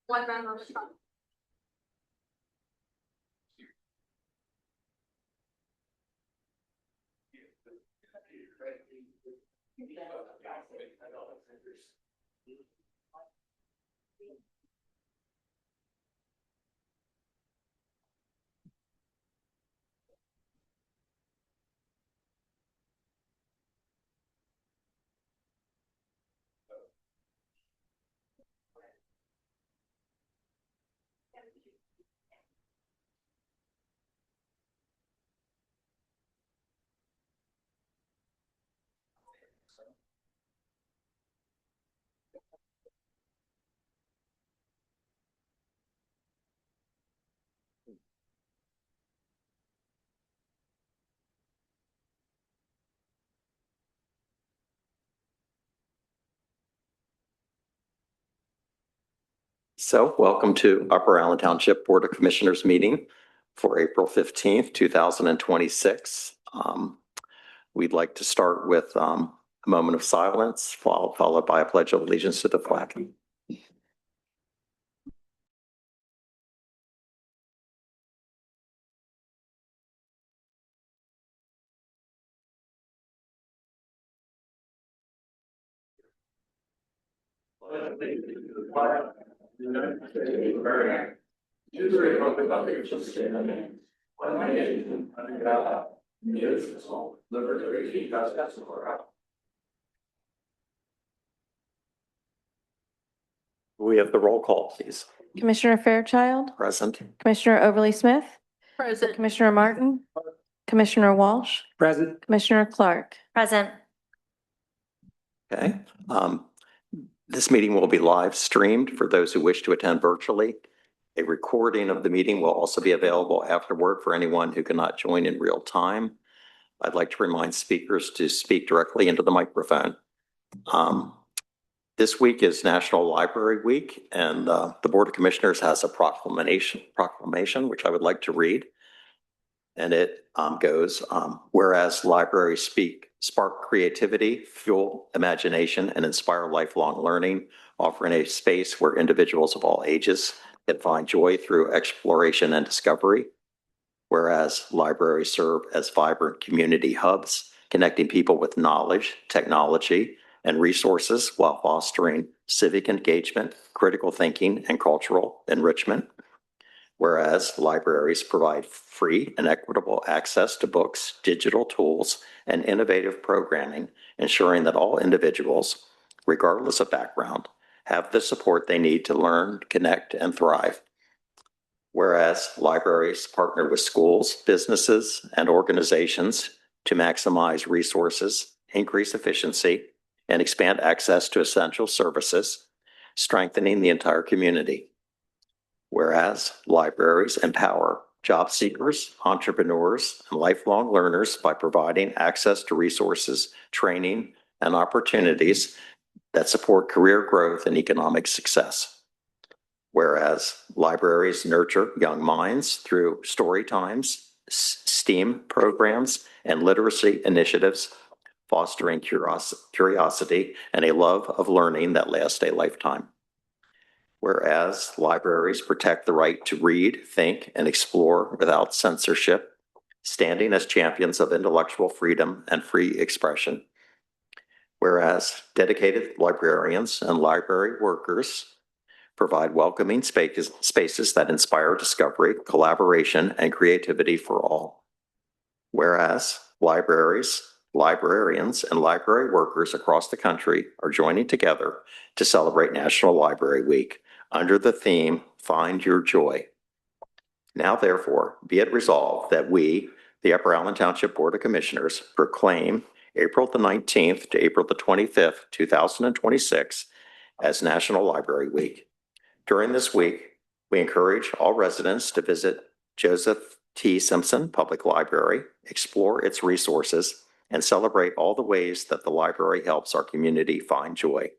One member. So welcome to Upper Allen Township Board of Commissioners meeting for April 15th, 2026. We'd like to start with a moment of silence, followed by a pledge of allegiance to the flag. We have the roll call, please. Commissioner Fairchild, Present. Commissioner Overly Smith, Present. Commissioner Martin, Commissioner Walsh, Present. Commissioner Clark. Present. Okay. This meeting will be live streamed for those who wish to attend virtually. A recording of the meeting will also be available afterward for anyone who cannot join in real time. I'd like to remind speakers to speak directly into the microphone. This week is National Library Week, and the Board of Commissioners has a proclamation, which I would like to read. And it goes, whereas libraries spark creativity, fuel imagination, and inspire lifelong learning, offering a space where individuals of all ages can find joy through exploration and discovery. Whereas libraries serve as vibrant community hubs, connecting people with knowledge, technology, and resources while fostering civic engagement, critical thinking, and cultural enrichment. Whereas libraries provide free and equitable access to books, digital tools, and innovative programming, ensuring that all individuals, regardless of background, have the support they need to learn, connect, and thrive. Whereas libraries partner with schools, businesses, and organizations to maximize resources, increase efficiency, and expand access to essential services, strengthening the entire community. Whereas libraries empower job seekers, entrepreneurs, and lifelong learners by providing access to resources, training, and opportunities that support career growth and economic success. Whereas libraries nurture young minds through story times, STEAM programs, and literacy initiatives, fostering curiosity and a love of learning that lasts a lifetime. Whereas libraries protect the right to read, think, and explore without censorship, standing as champions of intellectual freedom and free expression. Whereas dedicated librarians and library workers provide welcoming spaces that inspire discovery, collaboration, and creativity for all. Whereas libraries, librarians, and library workers across the country are joining together to celebrate National Library Week under the theme, Find Your Joy. Now, therefore, be it resolved that we, the Upper Allen Township Board of Commissioners, proclaim April the 19th to April the 25th, 2026 as National Library Week. During this week, we encourage all residents to visit Joseph T. Simpson Public Library, explore its resources, and celebrate all the ways that the library helps our community find joy.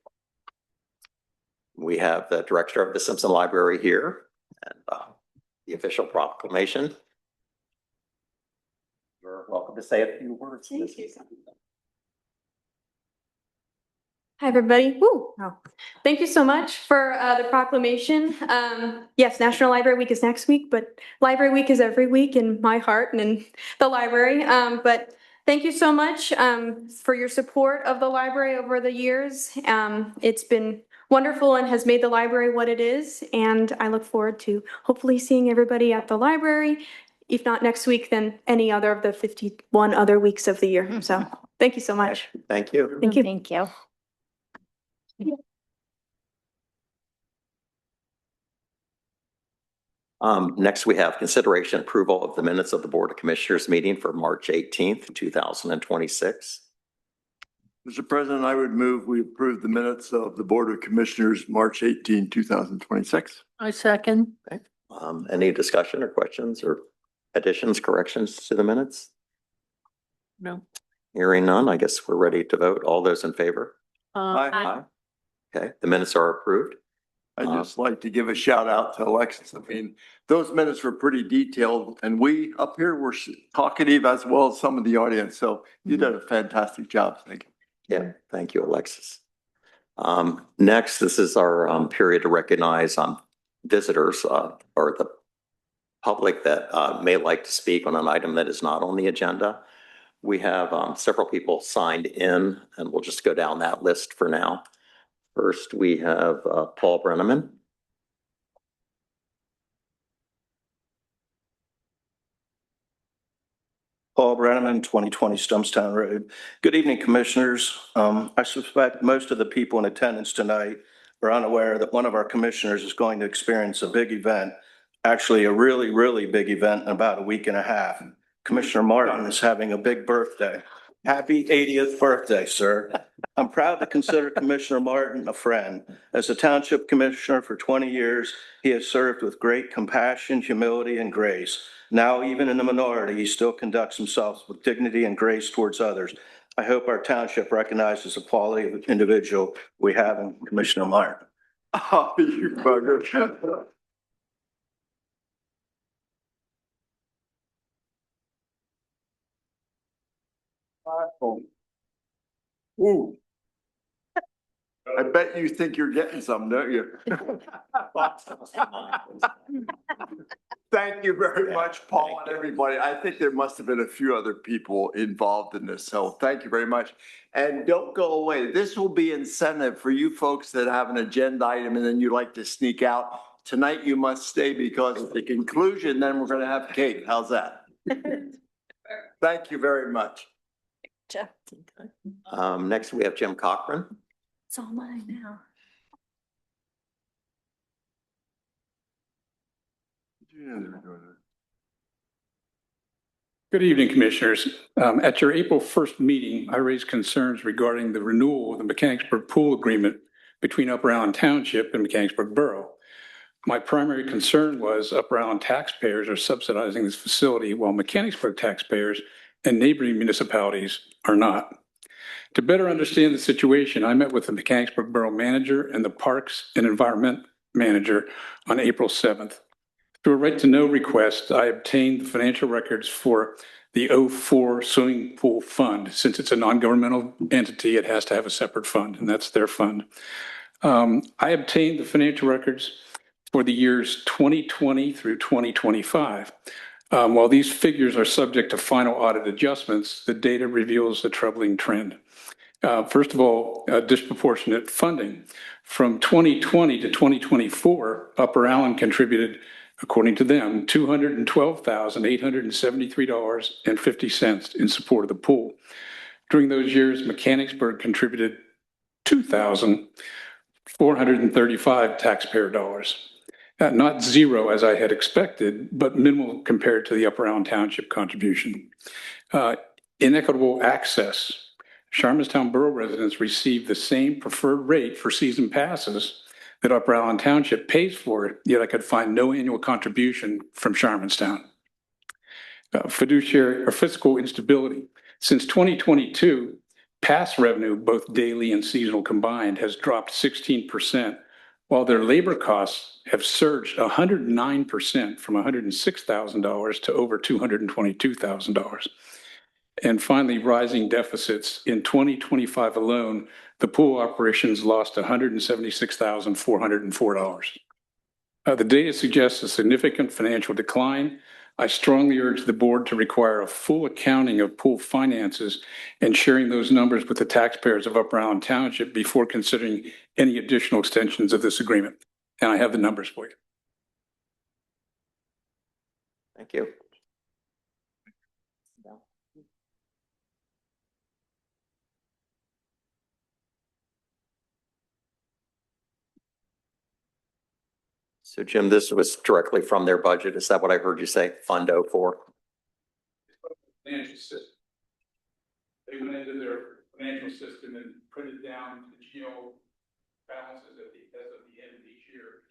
We have the director of the Simpson Library here and the official proclamation. You're welcome to say a few words. Thank you. Hi, everybody. Woo. Oh. Thank you so much for the proclamation. Yes, National Library Week is next week, but Library Week is every week in my heart and in the library. But thank you so much for your support of the library over the years. It's been wonderful and has made the library what it is. And I look forward to hopefully seeing everybody at the library. If not next week, then any other of the 51 other weeks of the year. So thank you so much. Thank you. Thank you. Thank you. Next, we have consideration approval of the minutes of the Board of Commissioners meeting for March 18th, 2026. Mr. President, I would move we approve the minutes of the Board of Commissioners, March 18, 2026. I second. Any discussion or questions or additions, corrections to the minutes? No. Hearing none, I guess we're ready to vote. All those in favor? Aye. Okay, the minutes are approved. I'd just like to give a shout out to Alexis. I mean, those minutes were pretty detailed and we up here were talkative as well as some of the audience. So you did a fantastic job. Thank you. Yeah, thank you, Alexis. Next, this is our period to recognize visitors or the public that may like to speak on an item that is not on the agenda. We have several people signed in, and we'll just go down that list for now. First, we have Paul Brenneman. Paul Brenneman, 2020 Stumpstown Road. Good evening, Commissioners. I suspect most of the people in attendance tonight are unaware that one of our commissioners is going to experience a big event, actually a really, really big event in about a week and a half. Commissioner Martin is having a big birthday. Happy 80th birthday, sir. I'm proud to consider Commissioner Martin a friend. As a township commissioner for 20 years, he has served with great compassion, humility, and grace. Now, even in the minority, he still conducts himself with dignity and grace towards others. I hope our township recognizes the quality of individual we have in Commissioner Martin. Oh, you bugger. Ooh. I bet you think you're getting some, don't you? Thank you very much, Paul and everybody. I think there must have been a few other people involved in this, so thank you very much. And don't go away. This will be incentive for you folks that have an agenda item and then you like to sneak out. Tonight you must stay because at the conclusion, then we're gonna have cake. How's that? Thank you very much. Jeff. Next, we have Jim Cochran. It's all mine now. Good evening, Commissioners. At your April 1st meeting, I raised concerns regarding the renewal of the Mechanicsburg Pool Agreement between Upper Allen Township and Mechanicsburg Borough. My primary concern was Upper Allen taxpayers are subsidizing this facility while Mechanicsburg taxpayers and neighboring municipalities are not. To better understand the situation, I met with the Mechanicsburg Borough Manager and the Parks and Environment Manager on April 7th. Through a right-to-know request, I obtained the financial records for the 04 Swimming Pool Fund. Since it's a non-governmental entity, it has to have a separate fund, and that's their fund. I obtained the financial records for the years 2020 through 2025. While these figures are subject to final audit adjustments, the data reveals a troubling trend. First of all, disproportionate funding. From 2020 to 2024, Upper Allen contributed, according to them, $212,873.50 in support of the pool. During those years, Mechanicsburg contributed $2,435 taxpayer dollars. Not zero as I had expected, but minimal compared to the Upper Allen Township contribution. Inequitable access. Sharmanstown Borough residents receive the same preferred rate for season passes that Upper Allen Township pays for, yet I could find no annual contribution from Sharmanstown. Fiduciary or fiscal instability. Since 2022, pass revenue, both daily and seasonal combined, has dropped 16%, while their labor costs have surged 109% from $106,000 to over $222,000. And finally, rising deficits. In 2025 alone, the pool operations lost $176,404. The data suggests a significant financial decline. I strongly urge the board to require a full accounting of pool finances and sharing those numbers with the taxpayers of Upper Island Township before considering any additional extensions of this agreement. And I have the numbers for you. Thank you. So Jim, this was directly from their budget. Is that what I heard you say? Fund 04? Financial system. They went into their financial system and printed down the GO balances as of the end of each year.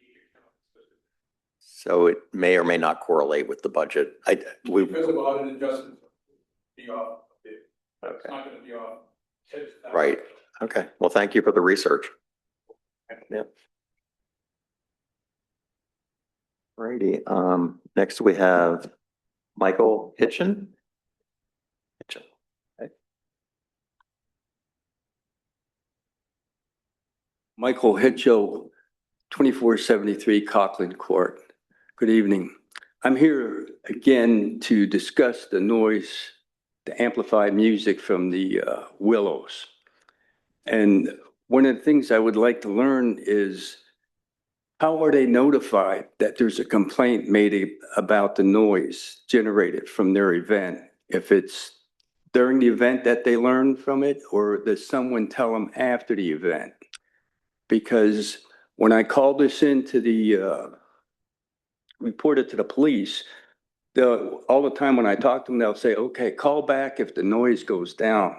So it may or may not correlate with the budget. Because of audit adjustments, be off a bit. It's Okay, not going to be off. right. Okay. Well, thank you for the research. Yep. Righty. Next we have Michael Hitchen. Okay. Michael Hitchell, 2473 Coughlin Court. Good evening. I'm here again to discuss the noise, the amplified music from the Willows. And one of the things I would like to learn is how are they notified that there's a complaint made about the noise generated from their event? If it's during the event that they learn from it, or does someone tell them after the event? Because when I called this into the, reported to the police, all the time when I talk to them, they'll say, okay, call back if the noise goes down.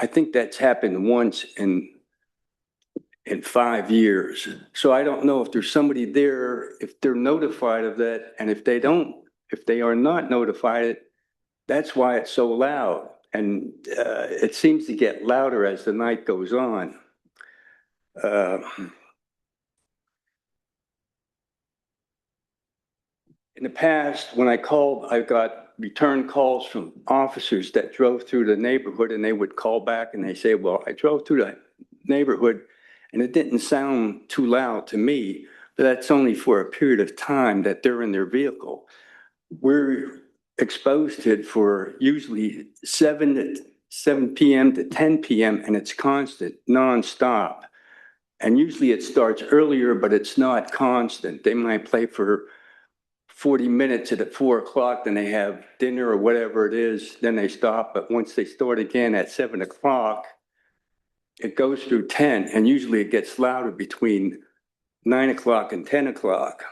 I think that's happened once in 5 years. So I don't know if there's somebody there, if they're notified of that, and if they are not notified, that's why it's so loud. And it seems to get louder as the night goes on. In the past, when I called, I got return calls from officers that drove through the neighborhood, and they would call back and they say, well, I drove through the neighborhood and it didn't sound too loud to me, but that's only for a period of time that they're in their vehicle. We're exposed to it for usually 7 p.m. to 10 p.m. and it's constant, nonstop. And usually it starts earlier, but it's not constant. They might play for 40 minutes at 4 o'clock, then they have dinner or whatever it is, then they stop. But once they start again at 7 o'clock, it goes through 10, and usually it gets louder between 9 o'clock and 10 o'clock.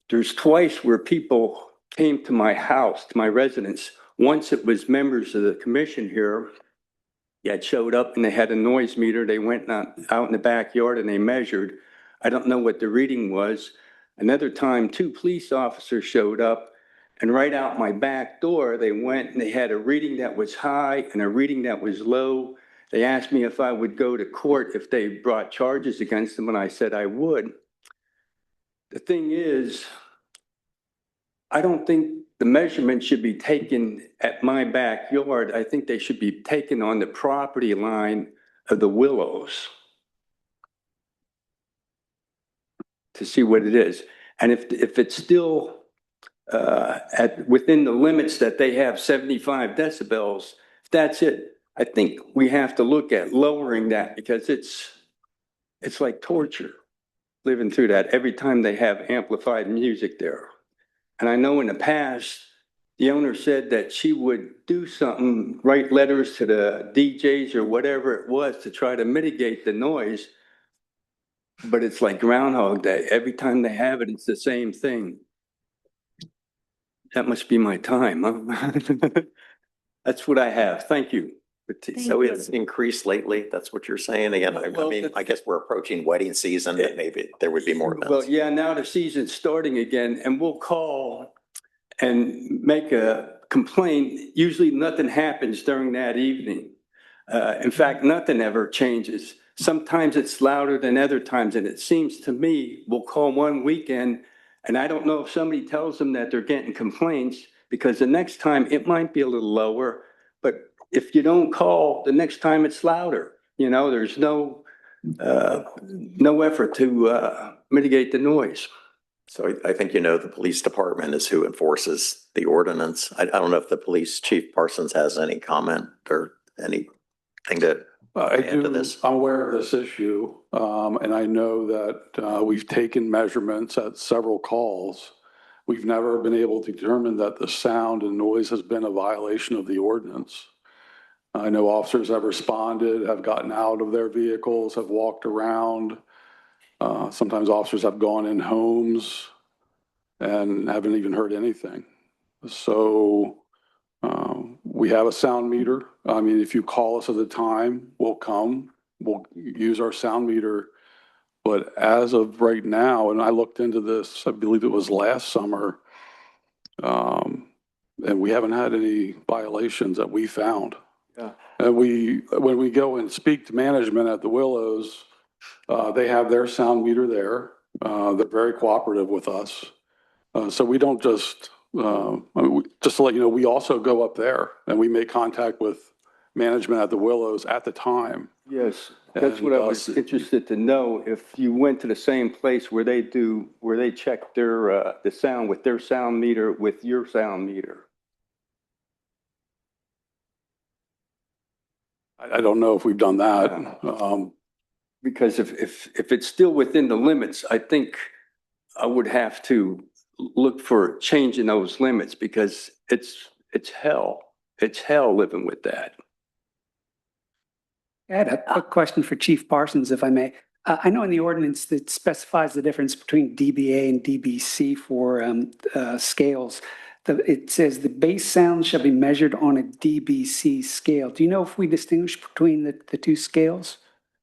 There's twice where people came to my house, to my residence. Once it was members of the commission here that showed up and they had a noise meter. They went out in the backyard and they measured. I don't know what the reading was. Another time, 2 police officers showed up, and right out my back door, they went and they had a reading that was high and a reading that was low. They asked me if I would go to court if they brought charges against them, and I said I would. The thing is, I don't think the measurement should be taken at my backyard. I think they should be taken on the property line of the Willows to see what it is. And if it's still within the limits that they have 75 decibels, if that's it, I think we have to look at lowering that, because it's like torture living through that every time they have amplified music there. And I know in the past, the owner said that she would do something, write letters to the DJs or whatever it was to try to mitigate the noise. But it's like Groundhog Day. Every time they have it, it's the same thing. That must be my time, huh? That's what I have. Thank you. So it's increased lately. That's what you're saying. Again, I Well, mean, I guess we're approaching wedding season, and maybe there would be more Well, events. yeah, now the season's starting again, and we'll call and make a complaint. Usually nothing happens during that evening. In fact, nothing ever changes. sometimes it's louder than other times. And it seems to me, we'll call one weekend, and I don't know if somebody tells them that they're getting complaints, because the next time it might be a little lower, but if you don't call, the next time it's louder. You know, there's no effort to mitigate the noise. So I think, you know, the police department is who enforces the ordinance. I don't know if the police chief Parsons has any comment or anything to add to this. I'm aware of this issue, and I know that we've taken measurements at several calls. We've never been able to determine that the sound and noise has been a violation of the ordinance. I know officers have responded, have gotten out of their vehicles, have walked around. Sometimes officers have gone in homes and haven't even heard anything. So we have a sound meter. I mean, if you call us at the time, we'll come, we'll use our sound meter. But as of right now, and I looked into this, I believe it was last summer, and we haven't had any violations that we found. Yeah. And when we go and speak to management at the Willows, they have their sound meter there. They're very cooperative with us. So we don't just, just to let you know, we also go up there and we make contact with management at the Willows at the time. Yes, that's what I was And, interested to know, if you went to the same place where they check their, the sound with their sound meter with your sound meter. I don't know if we've done that. Because if it's still within the limits, I think I would have to look for changing those limits, because it's hell. It's hell living with that. I had a quick question for Chief Parsons, if I may. I know in the ordinance that specifies the difference between DBA and DBC for scales. It says the base sound shall be measured on a DBC scale. Do you know if we distinguish between the two scales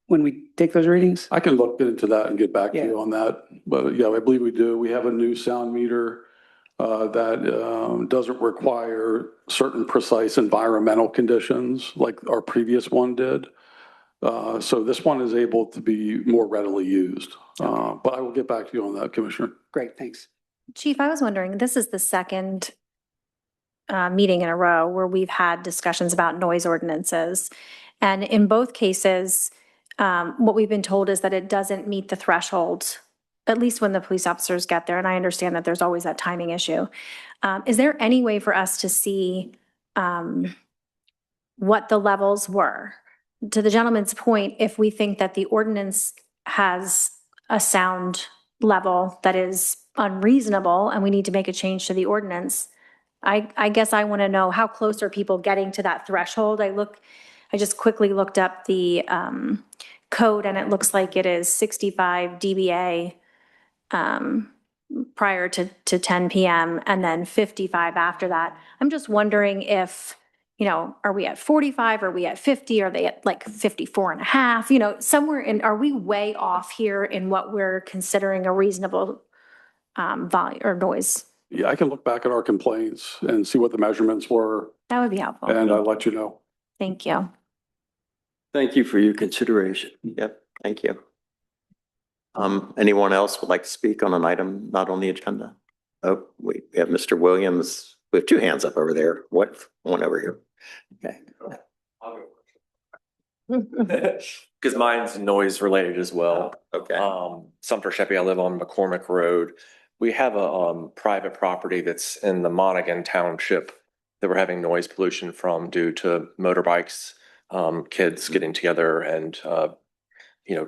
when we take those readings? I can look into that and get back to Yeah. you on that. But yeah, I believe we do. We have a new sound meter that doesn't require certain precise environmental conditions like our previous one did. So this one is able to be more readily used. But I will get back to you on that, Commissioner. Great, thanks. Chief, I was wondering, this is the second meeting in a row where we've had discussions about noise ordinances. And in both cases, what we've been told is that it doesn't meet the threshold, at least when the police officers get there. And I understand that there's always that timing issue. Is there any way for us to see what the levels were? To the gentleman's point, if we think that the ordinance has a sound level that is unreasonable and we need to make a change to the ordinance, I guess I want to know, how close are people getting to that threshold? I just quickly looked up the code, and it looks like it is 65 dBA prior to 10 p.m. and then 55 after that. I'm just wondering if, are we at 45? Are we at 50? Are they at like 54 and a half? Somewhere are we way off here in what we're considering a reasonable volume or noise? Yeah, I can look back at our complaints and see what the measurements were, That would be helpful. and I'll let you know. Thank you. Thank you for your consideration. Yep, thank you. Anyone else would like to speak on an item not on the agenda? Oh, we have Mr. Williams. We have two hands up over there. One over here. Okay. Because mine's noise related as well. Okay. Sumter Sheppy, I live on McCormick Road. We have a private property that's in the Monaghan Township that we're having noise pollution from due to motorbikes, kids getting together and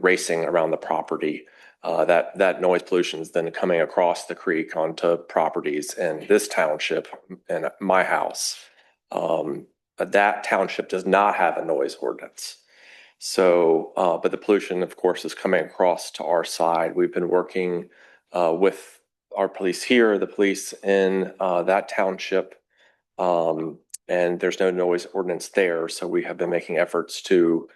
racing around the property. That noise pollution is then coming across the creek onto properties in this township and my house. That township does not have a noise ordinance. So, but the pollution, of course, is coming across to our side. We've been working with our police here, the police in that township, and there's no noise ordinance there. So we have been making efforts to,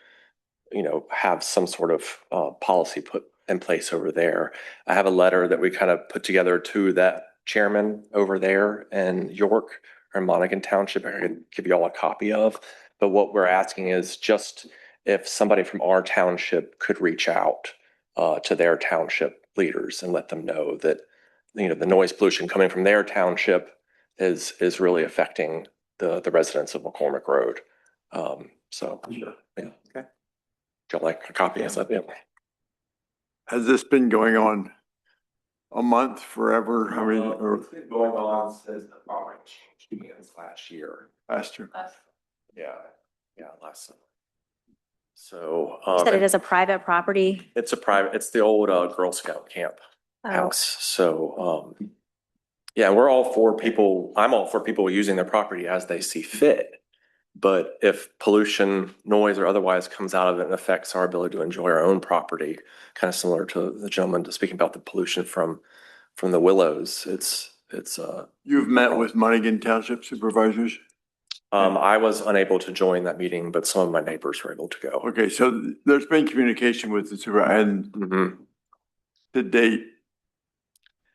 have some sort of policy put in place over there. I have a letter that we kind of put together to that chairman over there in York or Monaghan Township. I can give you all a copy of. But what we're asking is just if somebody from our township could reach out to their township leaders and let them know that, you know, the noise pollution coming from their township is really affecting the residents of McCormick Road. So, yeah. Okay. Would you like a copy of that? Yeah. Has this been going on a month, forever? I mean, or It's been going on since the property change begins last year. last year? Yeah, last summer. So, You said it is a private property. it's it's the old Girl Scout camp Oh, house. So, yeah, I'm all for people using their property as they see fit. But if pollution, noise, or otherwise comes out of it and affects our ability to enjoy our own property, kind of similar to the gentleman speaking about the pollution from the Willows, it's. You've met with Montague Township supervisors? I was unable to join that meeting, but some of my neighbors were able to go. Okay, so there's been communication with the supervisor, and Mhm. to date,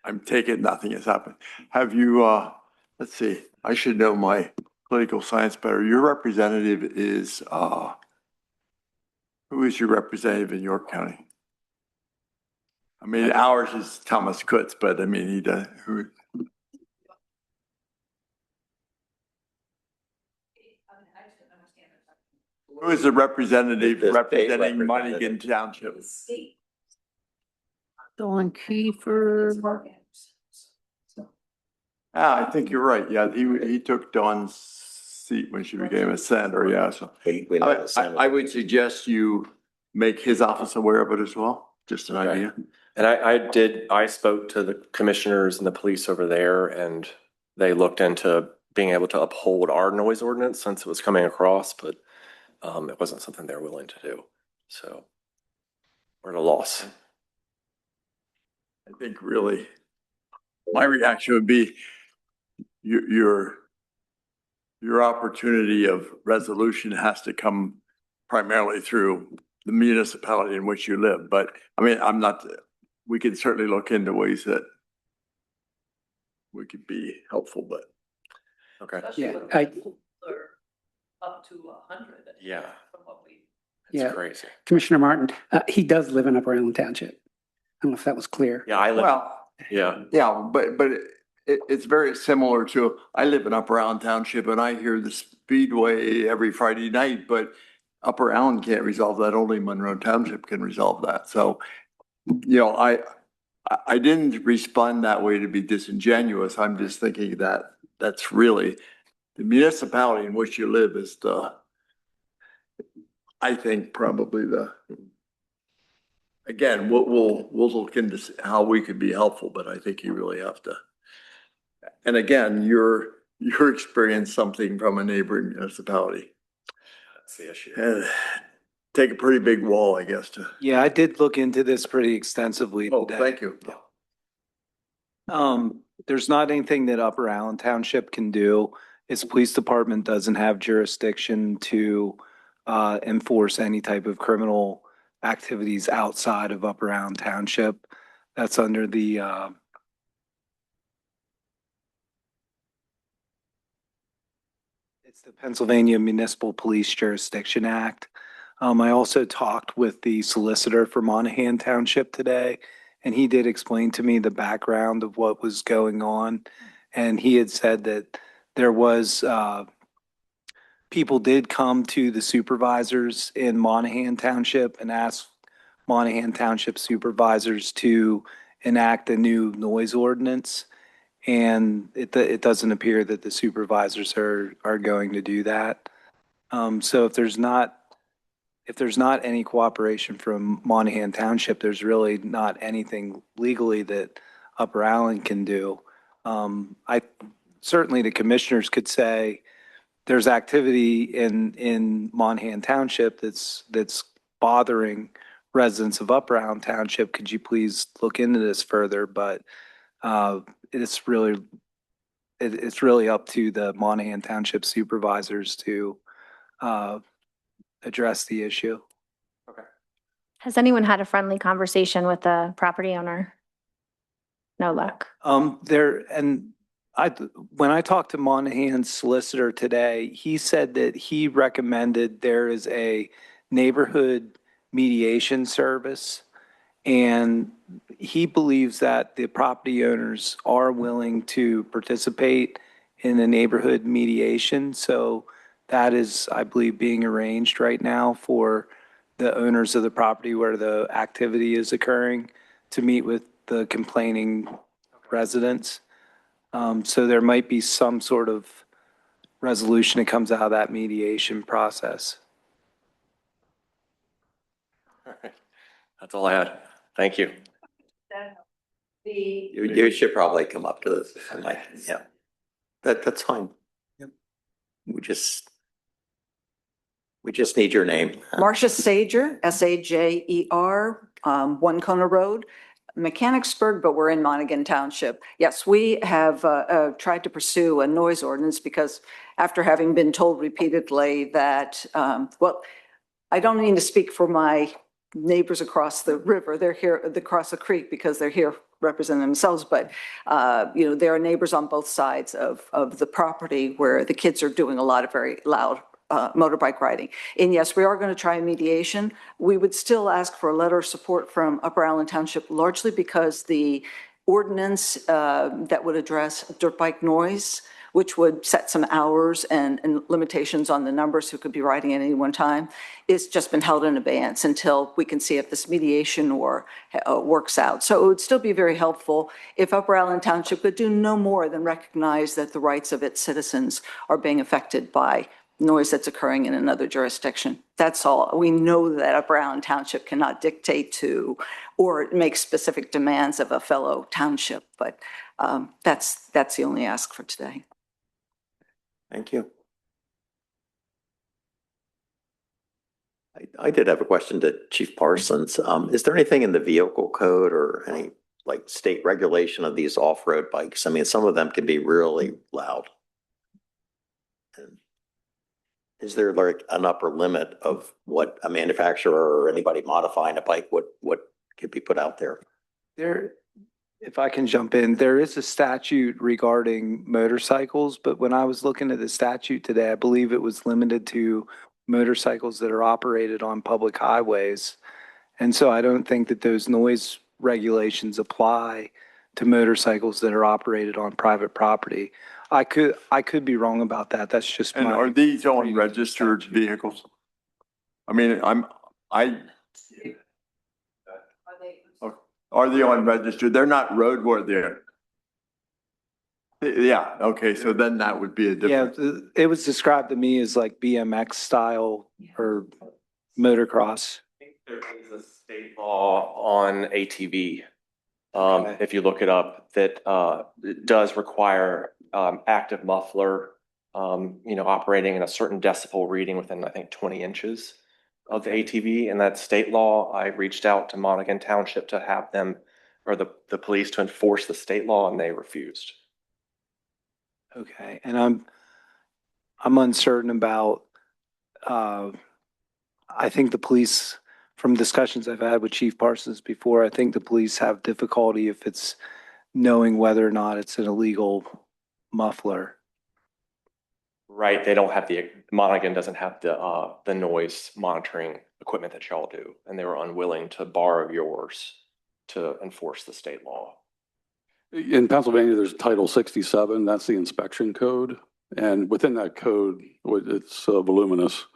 I'm taking nothing has happened. Have you, let's see, I should know my political science better. Your representative is, who is your representative in York County? I mean, ours is Thomas Kutz, but I mean, he does, who? Who is the representative The state representing representative. Montague Township? Dawn Kiefer. Ah, I think you're right. Yeah, he took Dawn's seat when she became a senator, yeah, so. We know the I senator. would suggest you make his office aware of it as well, just an Okay. idea. And I spoke to the commissioners and the police over there, and they looked into being able to uphold our noise ordinance since it was coming across, but it wasn't something they're willing to do. So we're at a loss. I think really, my reaction would be your opportunity of resolution has to come primarily through the municipality in which you live. But I mean, we can certainly look into ways that we could be helpful, but. Okay. Yeah, Up to 100. Yeah. From what we. Yeah. It's crazy. Commissioner Martin, he does live in Upper Island Township. I don't know if that was clear. Yeah, I live, Well, yeah. yeah, but it's very similar to, I live in Upper Allen Township and I hear the Speedway every Friday night, but Upper Allen can't resolve that. Only Monroe Township can resolve that. So, you know, I didn't respond that way to be disingenuous. I'm just thinking that that's really the municipality in which you live is I think probably again, we'll look into how we could be helpful, but I think you really have to. And again, you're experienced something from a neighboring municipality. That's the issue. And take a pretty big wall, I guess, to. Yeah, I did look into this pretty extensively Oh, today. thank you. There's not anything that Upper Allen Township can do. Its police department doesn't have jurisdiction to enforce any type of criminal activities outside of Upper Allen Township. That's under the it's the Pennsylvania Municipal Police Jurisdiction Act. I also talked with the solicitor for Monahan Township today, and he did explain to me the background of what was going on. And he had said that there was, people did come to the supervisors in Monahan Township and ask Monahan Township supervisors to enact a new noise ordinance. And it doesn't appear that the supervisors are going to do that. So if there's not any cooperation from Monahan Township, there's really not anything legally that Upper Allen can do. Certainly the commissioners could say there's activity in Monahan Township that's bothering residents of Upper Allen Township. Could you please look into this further? But it's really up to the Monahan Township supervisors to address the issue. Has anyone had a friendly conversation with the property owner? No luck. When I talked to Monahan's solicitor today, he said that he recommended there is a neighborhood mediation service. And he believes that the property owners are willing to participate in the neighborhood mediation. So that is, I believe, being arranged right now for the owners of the property where the activity is occurring to meet with the complaining residents. So there might be some sort of resolution that comes out of that mediation process. All right. That's all I had. Thank you. You should probably come up to this, like, yeah. That's fine. Yep. We just need your name. Marcia Sager, Sajer, 1 Kona Road, Mechanicsburg, but we're in Monaghan Township. Yes, we have tried to pursue a noise ordinance because after having been told repeatedly that, well, I don't mean to speak for my neighbors across the river. They're here across the creek because they're here representing themselves, but there are neighbors on both sides of the property where the kids are doing a lot of very loud motorbike riding. And yes, we are going to try mediation. We would still ask for a letter of support from Upper Island Township, largely because the ordinance that would address dirt bike noise, which would set some hours and limitations on the numbers who could be riding at any one time, it's just been held in abeyance until we can see if this mediation works out. So it would still be very helpful if Upper Island Township could do no more than recognize that the rights of its citizens are being affected by noise that's occurring in another jurisdiction. That's all. We know that Upper Island Township cannot dictate to or make specific demands of a fellow township, but that's the only ask for today. Thank you. I did have a question to Chief Parsons. Is there anything in the vehicle code or any like state regulation of these off-road bikes? I mean, some of them can be really loud. Is there like an upper limit of what a manufacturer or anybody modifying a bike, what could be put out there? If I can jump in, there is a statute regarding motorcycles, but when I was looking at the statute today, I believe it was limited to motorcycles that are operated on public highways. And so I don't think that those noise regulations apply to motorcycles that are operated on private property. I could be wrong about that. That's just And my. are these on registered vehicles? I mean, are they on registered? They're not roadworthy. Yeah, okay, so then that would be a difference. Yeah, it was described to me as like BMX style or motocross. I think there is a state law on ATV. Okay. If you look it up, that it does require active muffler, operating in a certain decibel reading within, I think, 20 inches of the ATV. And that state law, I reached out to Monaghan Township to have them, or the police, to enforce the state law, and they refused. Okay, and I'm uncertain about, I think the police, from discussions I've had with Chief Parsons before, I think the police have difficulty if it's knowing whether or not it's an illegal muffler. Right, they don't have Monaghan doesn't have the noise monitoring equipment that y'all do, and they were unwilling to borrow yours to enforce the state law. In Pennsylvania, there's Title 67, that's the inspection code. And within that code, it's voluminous.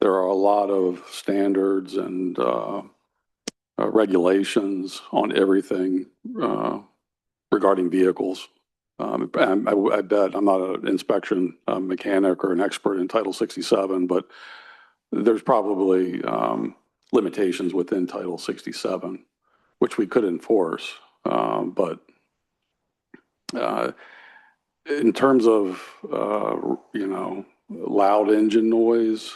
There are a lot of standards and regulations on everything regarding vehicles. I bet I'm not an inspection mechanic or an expert in Title 67, but there's probably limitations within Title 67, which we could enforce. But in terms of, loud engine noise,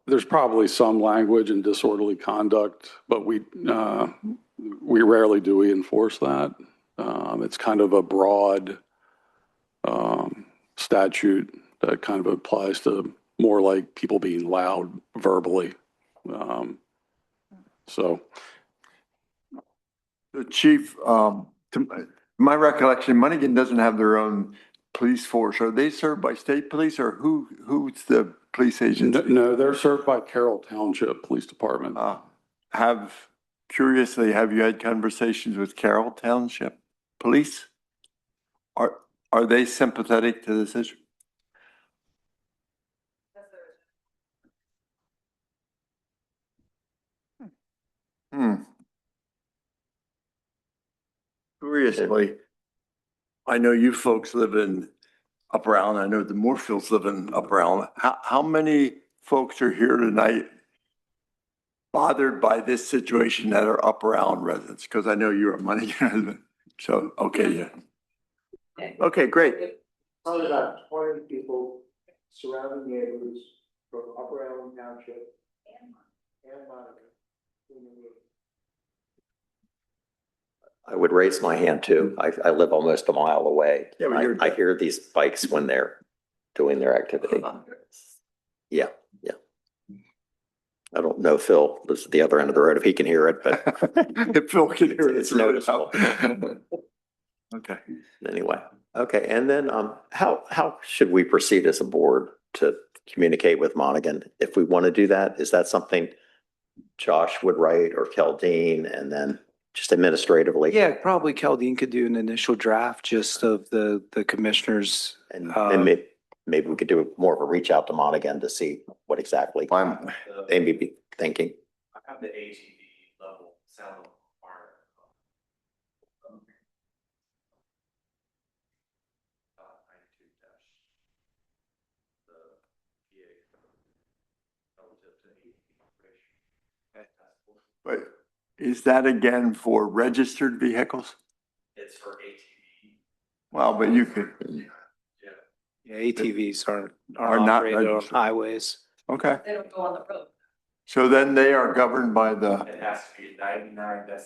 there's probably some language in disorderly conduct, but we rarely do we enforce that. It's kind of a broad statute that kind of applies to more like people being loud verbally. The Chief, to my recollection, Monaghan doesn't have their own police force. Are they served by state police, or who's the police agency? No, they're served by Carroll Township Police Department. Curiously, have you had conversations with Carroll Township Police? Are they sympathetic to this issue? Curiously, I know you folks live in Upper Allen. I know the Moorfields live in Upper Allen. How many folks are here tonight bothered by this situation that are Upper Allen residents? Because I know you're a money resident. So, okay, yeah. Okay, great. Probably about 20 people surrounding neighbors from Upper Allen Township and Monica. I would raise my hand too. I live almost a mile away. Yeah, but you're- I hear these bikes when they're doing their activity. Yeah, yeah. I don't know Phil lives at the other end of the road if he can hear it, but If Phil can hear it, it's noticeable. Okay. Anyway, okay. And then how should we proceed as a board to communicate with Monaghan? If we want to do that, is that something Josh would write or Keldine and then just administratively? Yeah, probably Keldine could do an initial draft just of the commissioners. And maybe we could do more of a reach out to Monaghan to see what exactly they may be thinking. I have the ATV level sound requirement. But is that again for registered vehicles? It's for ATV. Well, but you could, Yeah, ATVs Are are not operated on registered. highways. okay. They don't go on the road. So then they are governed by the, It has to be 99 decibels.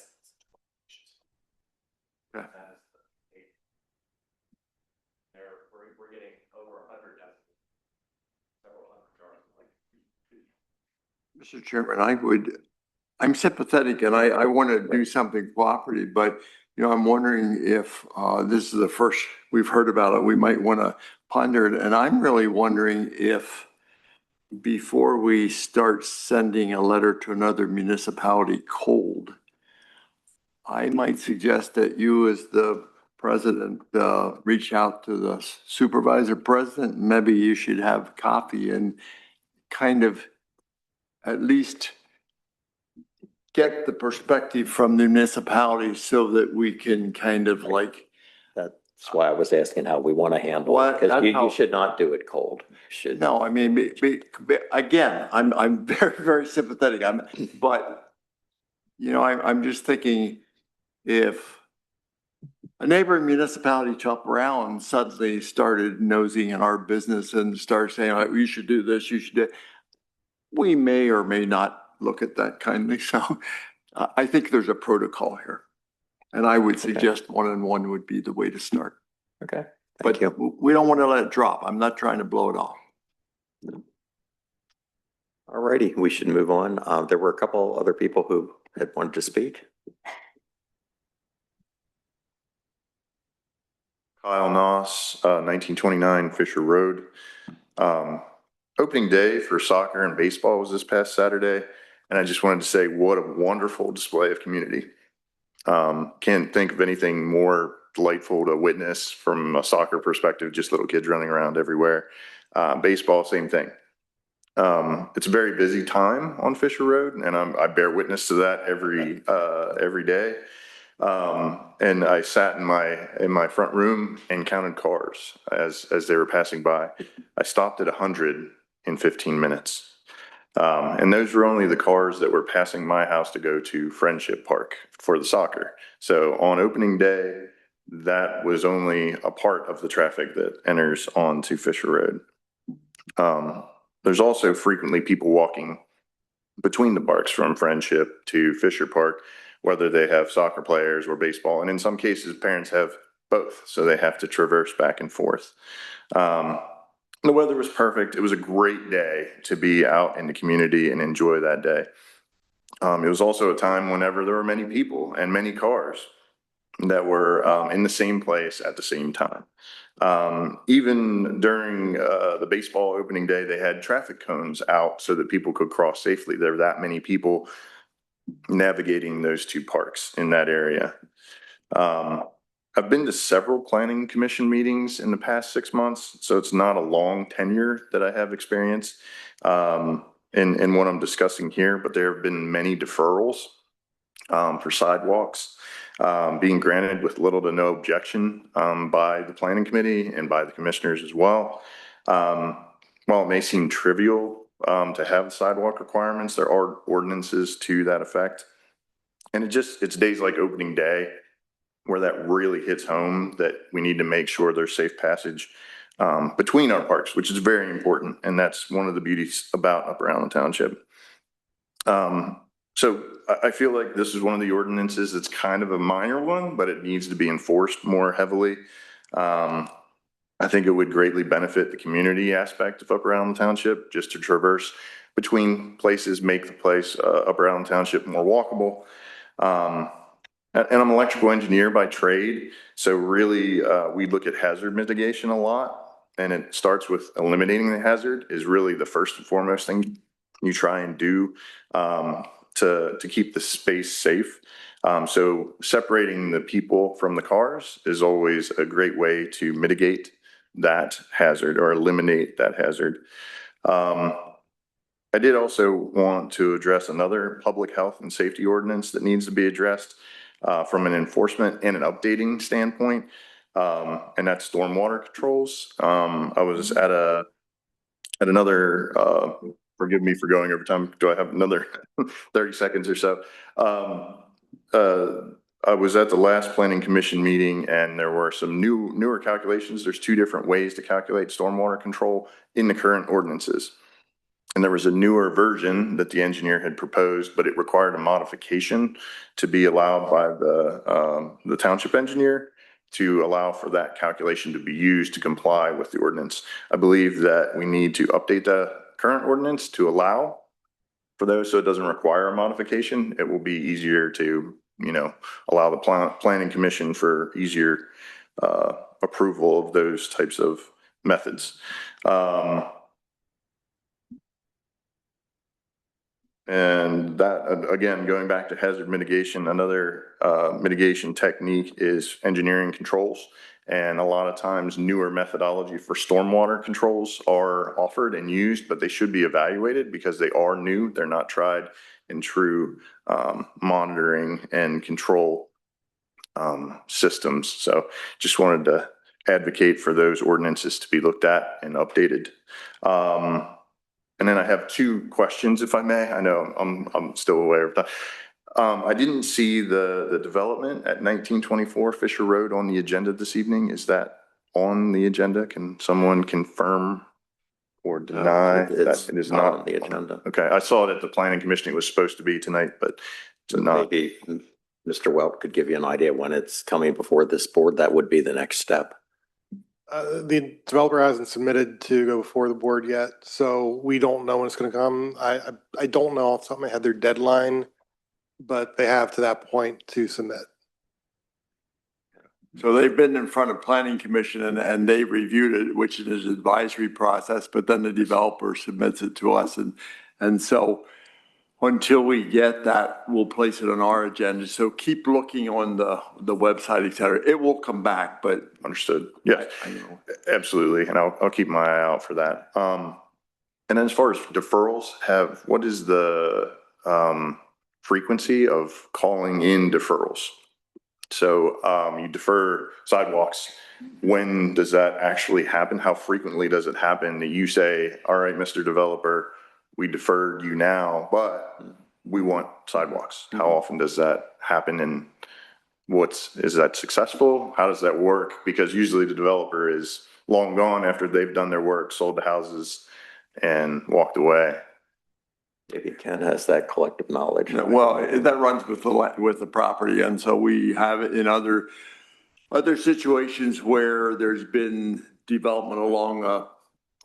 Okay. We're getting over 100 decibels. Several hundred yards. Mr. Chairman, I'm sympathetic and I want to do something cooperative, but I'm wondering if this is the first we've heard about it, we might want to ponder it. And I'm really wondering if before we start sending a letter to another municipality cold, I might suggest that you as the president reach out to the supervisor president. Maybe you should have coffee and kind of at least get the perspective from the municipality so that we can kind of like. That's why I was asking how we want to handle it, Well, because that's how- you should not do it cold. You should. No, I mean, again, I'm very, very sympathetic. But I'm just thinking if a neighboring municipality to Upper Allen suddenly started nosing in our business and started saying, "Oh, you should do this, you should do," we may or may not look at that kindly. So I think there's a protocol here. And I would suggest one-on-one would be the way to start. Okay, But thank you. we don't want to let it drop. I'm not trying to blow it off. All righty, we should move on. There were a couple other people who had wanted to speak. Kyle Noss, 1929 Fisher Road. Opening day for soccer and baseball was this past Saturday, and I just wanted to say what a wonderful display of community. Can't think of anything more delightful to witness from a soccer perspective, just little kids running around everywhere. Baseball, same thing. It's a very busy time on Fisher Road, and I bear witness to that every day. And I sat in my front room and counted cars as they were passing by. I stopped at 100 in 15 minutes. And those were only the cars that were passing my house to go to Friendship Park for the soccer. So on opening day, that was only a part of the traffic that enters onto Fisher Road. There's also frequently people walking between the parks from Friendship to Fisher Park, whether they have soccer players or baseball. And in some cases, parents have both, so they have to traverse back and forth. The weather was perfect. It was a great day to be out in the community and enjoy that day. It was also a time whenever there were many people and many cars. that were in the same place at the same time. Even during the baseball opening day, they had traffic cones out so that people could cross safely. There were that many people navigating those two parks in that area. I've been to several planning commission meetings in the past 6 months, so it's not a long tenure that I have experience in what I'm discussing here, but there have been many deferrals for sidewalks being granted with little to no objection by the planning committee and by the commissioners as well. While it may seem trivial to have sidewalk requirements, there are ordinances to that effect. And it's days like opening day where that really hits home, that we need to make sure there's safe passage between our parks, which is very important. And that's one of the beauties about Upper Allen Township. So I feel like this is one of the ordinances that's kind of a minor one, but it needs to be enforced more heavily. I think it would greatly benefit the community aspect of Upper Allen Township, just to traverse between places, make the place, Upper Allen Township, more walkable. And I'm an electrical engineer by trade, so really we look at hazard mitigation a lot, and it starts with eliminating the hazard is really the first and foremost thing you try and do to keep the space safe. So separating the people from the cars is always a great way to mitigate that hazard or eliminate that hazard. I did also want to address another public health and safety ordinance that needs to be addressed from an enforcement and an updating standpoint, and that's stormwater controls. I was at another, forgive me for going over time. Do I have another 30 seconds or so? I was at the last planning commission meeting, and there were some newer calculations. There's 2 different ways to calculate stormwater control in the current ordinances. And there was a newer version that the engineer had proposed, but it required a modification to be allowed by the township engineer to allow for that calculation to be used to comply with the ordinance. I believe that we need to update the current ordinance to allow for those so it doesn't require a modification. It will be easier to, allow the planning commission for easier approval of those types of methods. And that, again, going back to hazard mitigation, another mitigation technique is engineering controls. And a lot of times newer methodology for stormwater controls are offered and used, but they should be evaluated because they are new. They're not tried and true monitoring and control systems. So just wanted to advocate for those ordinances to be looked at and updated. And then I have 2 questions, if I may. I know I'm still aware of that. I didn't see the development at 1924 Fisher Road on the agenda this evening. Is that on the agenda? Can someone confirm or deny that it is not on the agenda? Okay, I saw it at the planning commission. It was supposed to be tonight, but it's not. Maybe Mr. Welk could give you an idea when it's coming before this board. That would be the next step. The developer hasn't submitted to go before the board yet, so we don't know when it's going to come. I don't know off the top of my head their deadline, but they have to that point to submit. So they've been in front of planning commission and they reviewed it, which is an advisory process, but then the developer submits it to us. And so until we get that, we'll place it on our agenda. So keep looking on the website, et cetera. It will come back, but. Understood. Yeah, absolutely. And I'll keep my eye out for that. And then as far as deferrals, what is the frequency of calling in deferrals? So you defer sidewalks. When does that actually happen? How frequently does it happen that you say, all right, Mr. Developer, we deferred you now, but we want sidewalks? How often does that happen, and is that successful? How does that work? Because usually the developer is long gone after they've done their work, sold the houses and walked away. Maybe Ken has that collective knowledge. Well, that runs with the property. And so we have it in other situations where there's been development along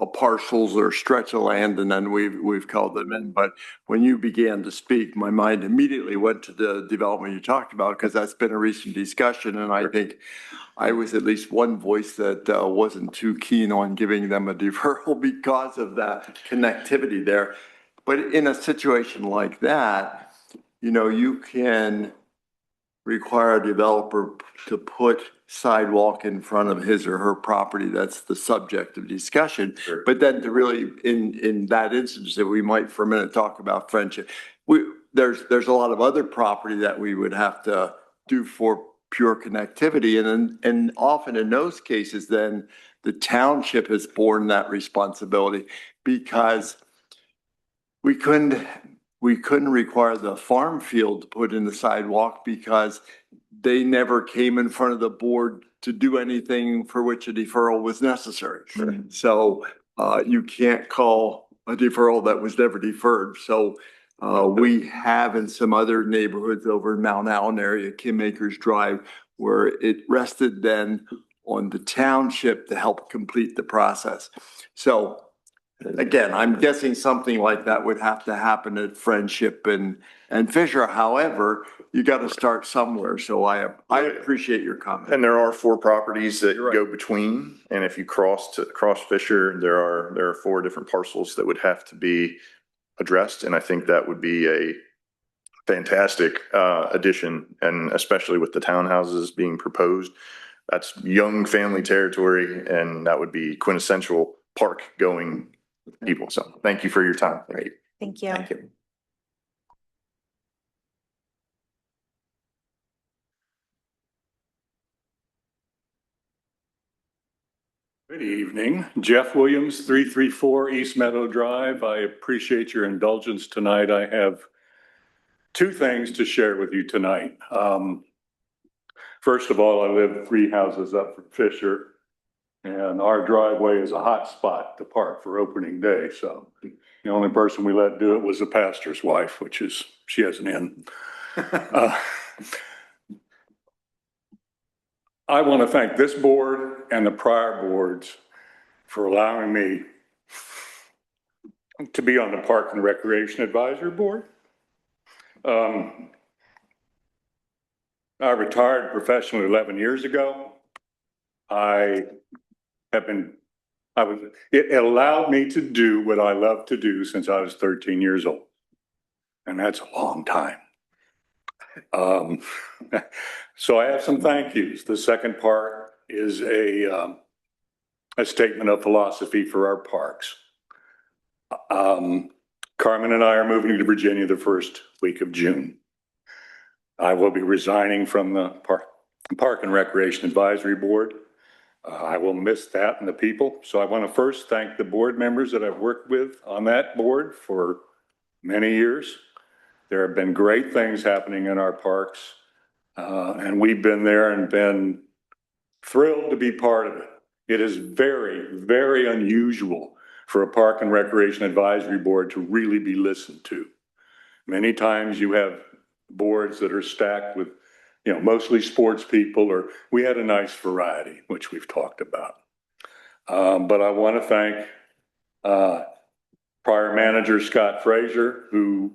parcels or stretch of land, and then we've called them in. But when you began to speak, my mind immediately went to the development you talked about, because that's been a recent discussion. And I think I was at least one voice that wasn't too keen on giving them a deferral because of that connectivity there. But in a situation like that, you know, you can require a developer to put sidewalk in front of his or her property. That's the subject of discussion. Sure. But then to really, in that instance, that we might for a minute talk about friendship, there's a lot of other property that we would have to do for pure connectivity. And often in those cases, then the township has borne that responsibility, because we couldn't require the farm field to put in the sidewalk because they never came in front of the board to do anything for which a deferral was necessary. Sure. So you can't call a deferral that was never deferred. So we have in some other neighborhoods over in Mount Allen area, Kim Akers Drive, where it rested then on the township to help complete the process. So again, I'm guessing something like that would have to happen at Friendship and Fisher. However, you got to start somewhere. So I appreciate your comment. And there are 4 properties that You're right. go between, and if you cross Fisher, there are 4 different parcels that would have to be addressed, and I think that would be a fantastic addition, and especially with the townhouses being proposed, that's young family territory, and that would be quintessential park going people. So thank you for your time. Thank you. Thank you. Thank you. Good evening. Jeff Williams, 334 East Meadow Drive. I appreciate your indulgence tonight. I have 2 things to share with you tonight. First of all, I live 3 houses up from Fisher, and our driveway is a hot spot to park for opening day. So the only person we let do it was the pastor's wife, which is, she has an in. I want to thank this board and the prior boards for allowing me to be on the Park and Recreation Advisory Board. I retired professionally 11 years ago. It allowed me to do what I love to do since I was 13 years old. And that's a long time. So I have some thank yous. The second part is a statement of philosophy for our parks. Carmen and I are moving to Virginia the first week of June. I will be resigning from the Park and Recreation Advisory Board. I will miss that and the people. So I want to first thank the board members that I've worked with on that board for many years. There have been great things happening in our parks, and we've been there and been thrilled to be part of it. It is very, very unusual for a Park and Recreation Advisory Board to really be listened to. Many times you have boards that are stacked with, you know, mostly sports people, or we had a nice variety, which we've talked about. But I want to thank prior manager Scott Frazier, who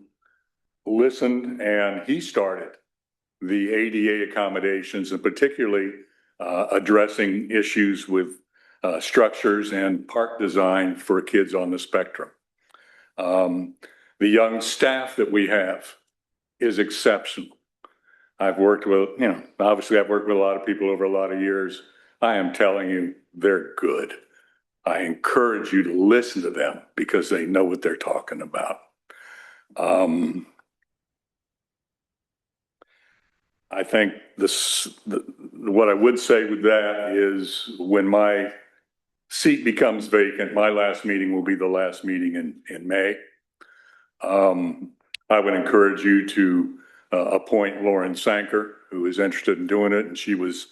listened, and he started the ADA accommodations, and particularly addressing issues with structures and park design for kids on the spectrum. The young staff that we have is exceptional. I've worked with, obviously I've worked with a lot of people over a lot of years. I am telling you, they're good. I encourage you to listen to them because they know what they're talking about. I think what I would say with that is when my seat becomes vacant, my last meeting will be the last meeting in May. I would encourage you to appoint Lauren Sanker, who is interested in doing it, and she was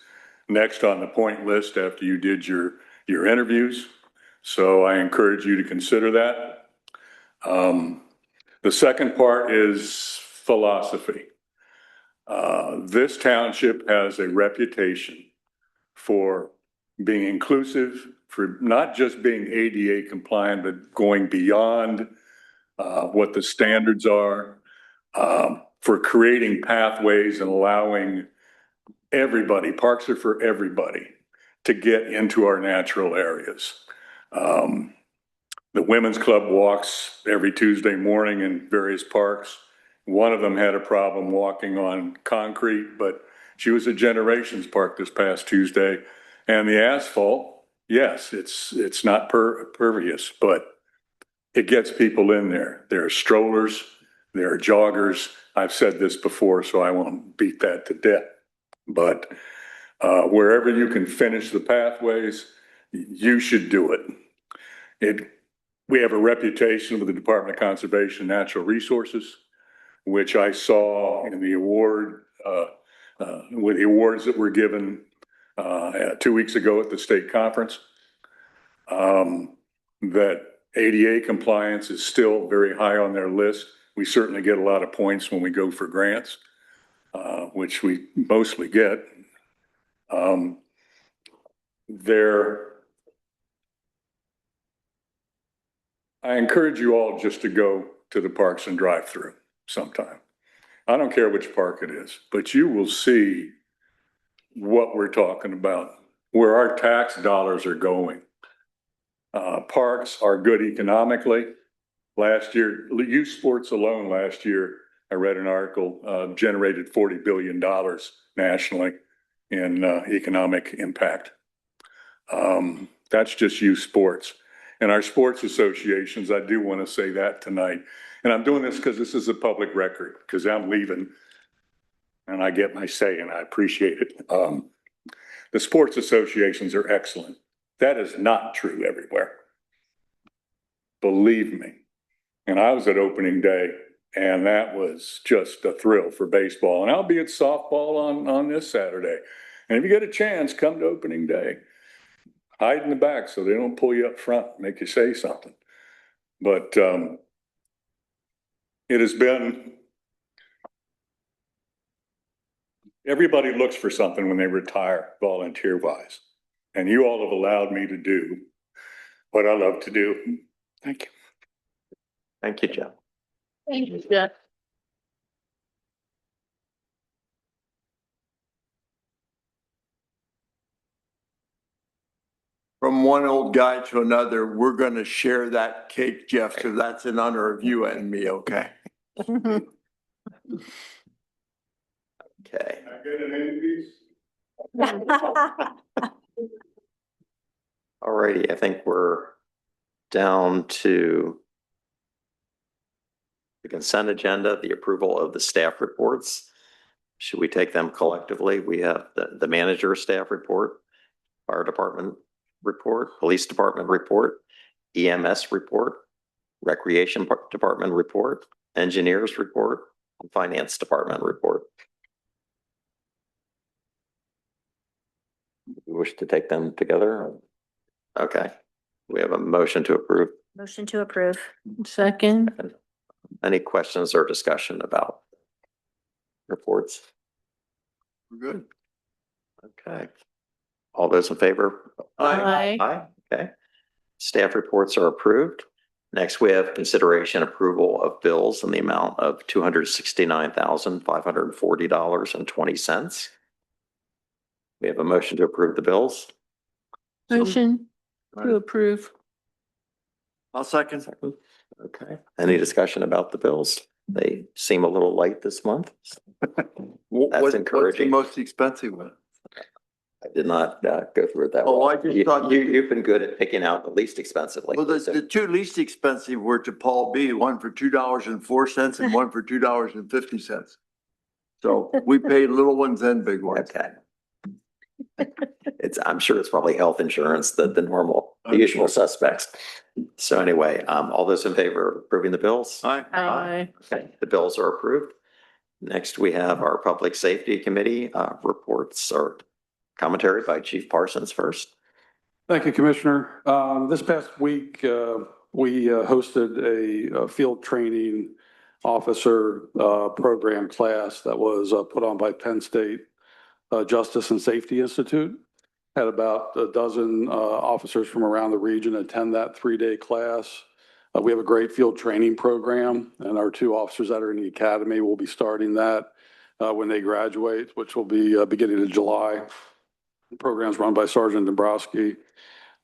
next on the point list after you did your interviews. So I encourage you to consider that. The second part is philosophy. This township has a reputation for being inclusive for not just being ADA compliant, but going beyond what the standards are, for creating pathways and allowing everybody, parks are for everybody, to get into our natural areas. The Women's Club walks every Tuesday morning in various parks. One of them had a problem walking on concrete, but she was at Generations Park this past Tuesday. And the asphalt, yes, it's not pervious, but it gets people in there. There are strollers, there are joggers. I've said this before, so I won't beat that to death. But wherever you can finish the pathways, you should do it. We have a reputation with the Department of Conservation and Natural Resources, which I saw in the award, with the awards that were given 2 weeks ago at the state conference, that ADA compliance is still very high on their list. We certainly get a lot of points when we go for grants, which we mostly get. I encourage you all just to go to the parks and drive through sometime. I don't care which park it is, but you will see what we're talking about, where our tax dollars are going. Parks are good economically. Last year, youth sports alone last year, I read an article, generated $40 billion nationally in economic impact. That's just youth sports. And our sports associations, I do want to say that tonight. And I'm doing this because this is a public record, because I'm leaving and I get my say and I appreciate it. The sports associations are excellent. That is not true everywhere. Believe me. And I was at opening day and that was just a thrill for baseball. And I'll be at softball on this Saturday. And if you get a chance, come to opening day. Hide in the back so they don't pull you up front and make you say something. But it has been, everybody looks for something when they retire volunteer-wise. And you all have allowed me to do what I love to do. Thank you. Thank you, Jeff. Thank you, Jeff. From one old guy to another, we're going to share that cake, Jeff, so that's in honor of you and me, okay? Okay. I get an increase? All righty. I think we're down to the consent agenda, the approval of the staff reports. Should we take them collectively? We have the manager staff report, fire department report, police department report, EMS report, recreation department report, engineers report, and finance department report. You wish to take them together? Okay. We have a motion to approve. Motion to approve. Second. Any questions or discussion about reports? We're good. Okay. All those in favor? Aye. Aye. Okay. Staff reports are approved. Next, we have consideration approval of bills in the amount of $269,540.20. We have a motion to approve the bills. Motion to approve. I'll second. Okay. Any discussion about the bills? They seem a little light this month. What's the encouraging. most expensive one? I did not go through it that Oh, well. I just thought. You've been good at picking out the least expensive. Like Well, the two least expensive were to Paul B, one for $2.04 and one for $2.50. So we paid little ones and big ones. Okay. I'm sure it's probably health insurance, the normal, the usual suspects. So anyway, all those in favor of approving the bills? Aye. Aye. Okay, the bills are approved. Next, we have our Public Safety Committee reports or commentary by Chief Parsons first. Thank you, Commissioner. This past week, we hosted a field training officer program class that was put on by Penn State Justice and Safety Institute. Had about a dozen officers from around the region attend that 3-day class. We have a great field training program, and our 2 officers that are in the academy will be starting that when they graduate, which will be beginning in July. The program's run by Sergeant Dombrowski.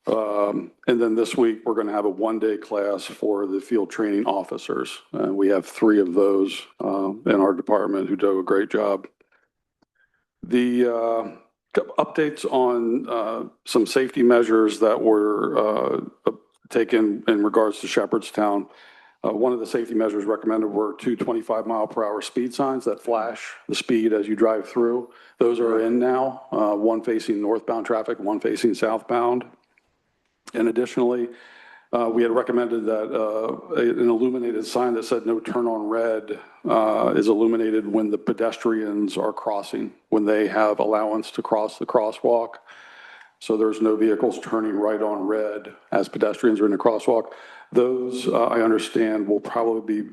And then this week, we're going to have a 1-day class for the field training officers. We have 3 of those in our department who do a great job. The updates on some safety measures that were taken in regards to Shepherdstown. One of the safety measures recommended were 2 25-mile-per-hour speed signs that flash the speed as you drive through. Those are in now, one facing northbound traffic, one facing southbound. And additionally, we had recommended that an illuminated sign that said no turn on red is illuminated when the pedestrians are crossing, when they have allowance to cross the crosswalk. So there's no vehicles turning right on red as pedestrians are in the crosswalk. Those, I understand, will probably be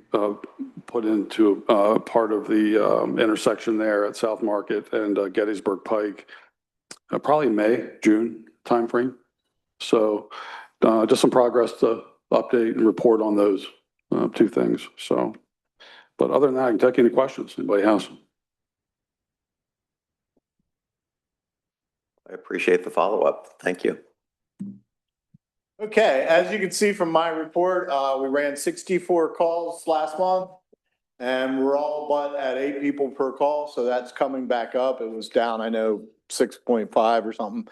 put into part of the intersection there at South Market and Gettysburg Pike, probably May, June timeframe. So just some progress to update and report on those 2 things. So, but other than that, I can take any questions anybody has. I appreciate the follow-up. Thank you. Okay, as you can see from my report, we ran 64 calls last month, and we're all but at 8 people per call, so that's coming back up. It was down, I know, 6.5 or something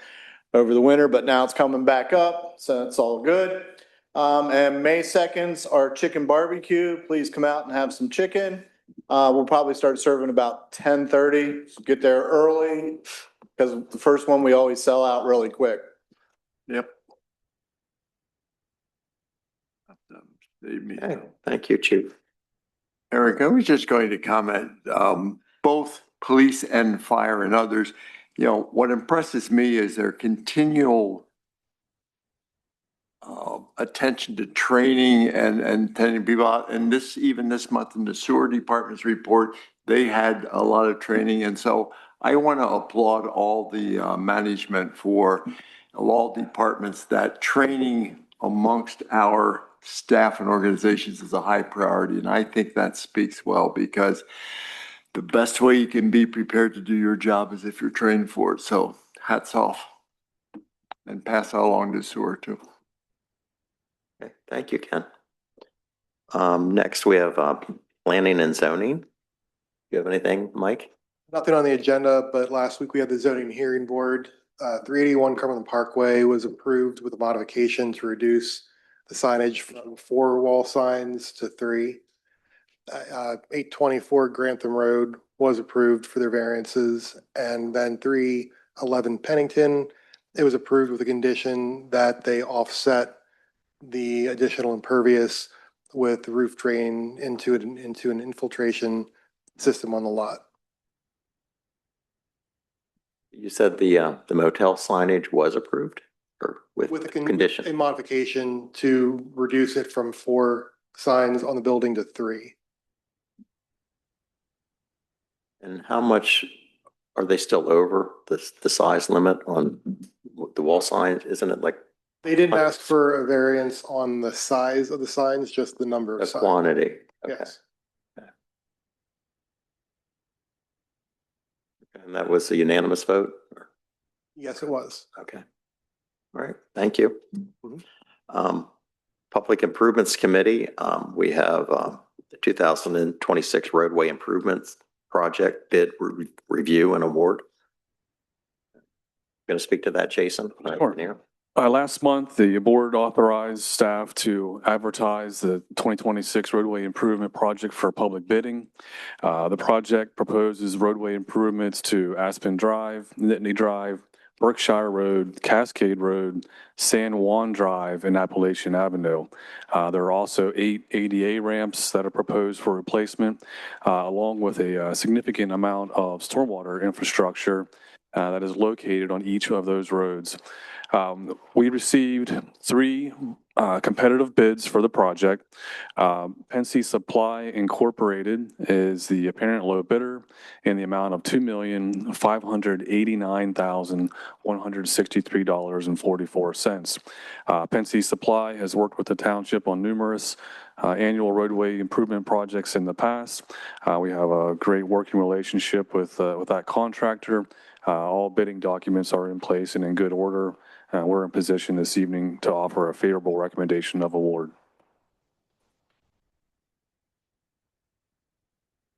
over the winter, but now it's coming back up, so it's all good. And May 2nd's our chicken barbecue. Please come out and have some chicken. We'll probably start serving about 10:30. So get there early, because the first one we always sell out really quick. Yep. Okay. Thank you, Chief. Eric, I was just going to comment, both police and fire and others, you know, what impresses me is their continual attention to training and telling people out. And this, even this month in the sewer department's report, they had a lot of training. And so I want to applaud all the management for all departments that training amongst our staff and organizations is a high priority. And I think that speaks well, because the best way you can be prepared to do your job is if you're trained for it. So hats off, and pass that along to sewer too. Okay. Thank you, Ken. Next we have planning and zoning. You have anything, Mike? Nothing on the agenda, but last week we had the zoning hearing board. 381 Cumberland Parkway was approved with a modification to reduce the signage from 4 wall signs to 3. 824 Grantham Road was approved for their variances, and then 311 Pennington, it was approved with a condition that they offset the additional impervious with the roof drain into an infiltration system on the lot. You said the motel signage was approved, or with With a condition? A modification to reduce it from 4 signs on the building to 3. And how much are they still over the size limit on the wall signs? Isn't it like They didn't ask for a variance on the size of the signs, just the number a of signs. quantity? Okay. Yes. And that was a unanimous vote? Yes, it was. Okay. All right, thank you. Public Improvements Committee, we have the 2026 roadway improvements project bid review and award. Going to speak to that, Jason? Sure. Last month, the board authorized staff to advertise the 2026 roadway improvement project for public bidding. The project proposes roadway improvements to Aspen Drive, Nittany Drive, Berkshire Road, Cascade Road, San Juan Drive, and Appalachian Avenue. There are also 8 ADA ramps that are proposed for replacement, along with a significant amount of stormwater infrastructure that is located on each of those roads. We received three competitive bids for the project. Pensy Supply Incorporated is the apparent low bidder in the amount of $2,589,163.44. Pensy Supply has worked with the township on numerous annual roadway improvement projects in the past. We have a great working relationship with that contractor. All bidding documents are in place and in good order. We're in position this evening to offer a favorable recommendation of award.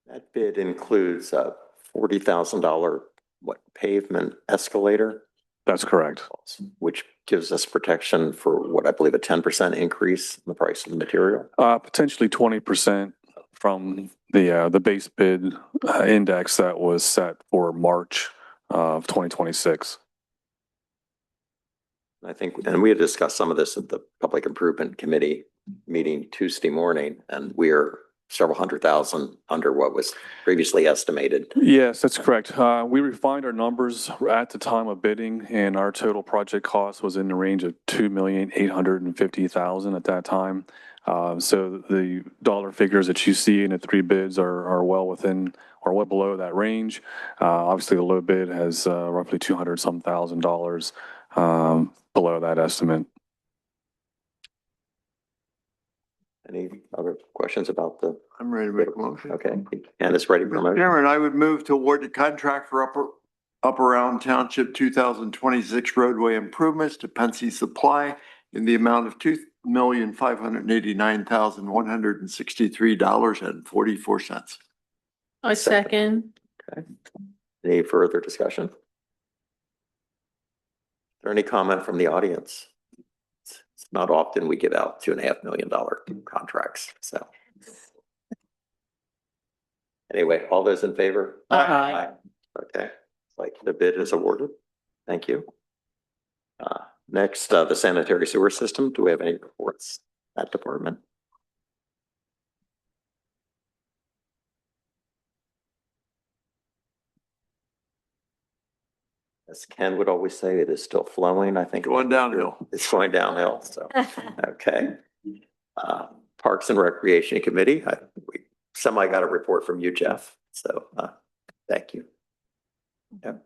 That bid includes a $40,000 pavement escalator, That's correct. which gives us protection for what I believe a 10% increase in the price of the material. Potentially 20% from the base bid index that was set for March of 2026. I think, and we had discussed some of this at the Public Improvement Committee meeting Tuesday morning, and we are several $100,000 under what was previously estimated. Yes, that's correct. We refined our numbers at the time of bidding, and our total project cost was in the range of $2,850,000 at that time. So the dollar figures that you see in the three bids are well within or well below that range. Obviously, the low bid has roughly $200-some thousand below that estimate. Any other questions about the? I'm ready to make a motion. Okay, and it's ready for a Mr. motion. Chairman, I would move to award the contract for Upper Round Township 2026 roadway improvements to Pensy Supply in the amount of $2,589,163.44. I second. Okay. Any further discussion? Is there any comment from the audience? It's not often we give out $2.5 million contracts, so. Anyway, all those in favor? Aye. Okay, like the bid is awarded. Thank you. Next, the sanitary sewer system. Do we have any reports at department? As Ken would always say, it is still flowing. I think Going downhill. it's going downhill. So, okay. Parks and Recreation Committee. We got a report from you, Jeff. So, thank you. Yep.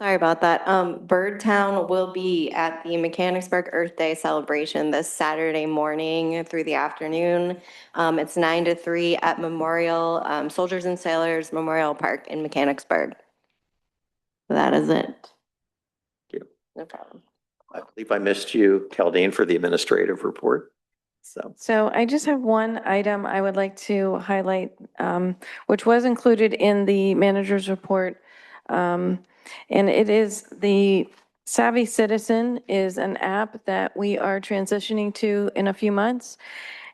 Sorry about that. Birdtown will be at the Mechanicsburg Earth Day celebration this Saturday morning through the afternoon. It's 9 to 3 at Memorial, Soldiers and Sailors Memorial Park in Mechanicsburg. That is it. Thank you. No problem. I believe I missed you, Keldine, for the administrative report. So I just have one item I would like to highlight, which was included in the manager's report. And it is the Savvy Citizen is an app that we are transitioning to in a few months,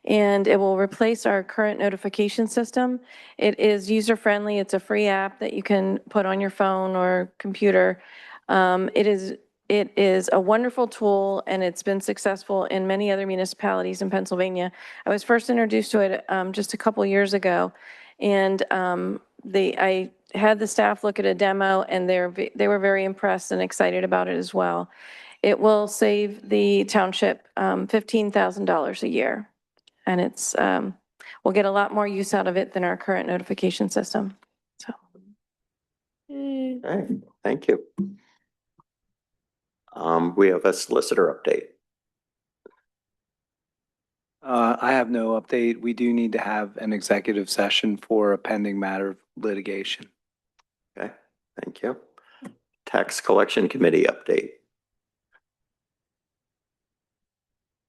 and it will replace our current notification system. It is user-friendly. It's a free app that you can put on your phone or computer. It is a wonderful tool, and it's been successful in many other municipalities in Pennsylvania. I was first introduced to it just a couple years ago, and I had the staff look at a demo, and they were very impressed and excited about it as well. It will save the township $15,000 a year, and we'll get a lot more use out of it than our current notification system. So, Okay, thank you. We have a solicitor update. I have no update. We do need to have an executive session for a pending matter of litigation. Okay, thank you. Tax Collection Committee update.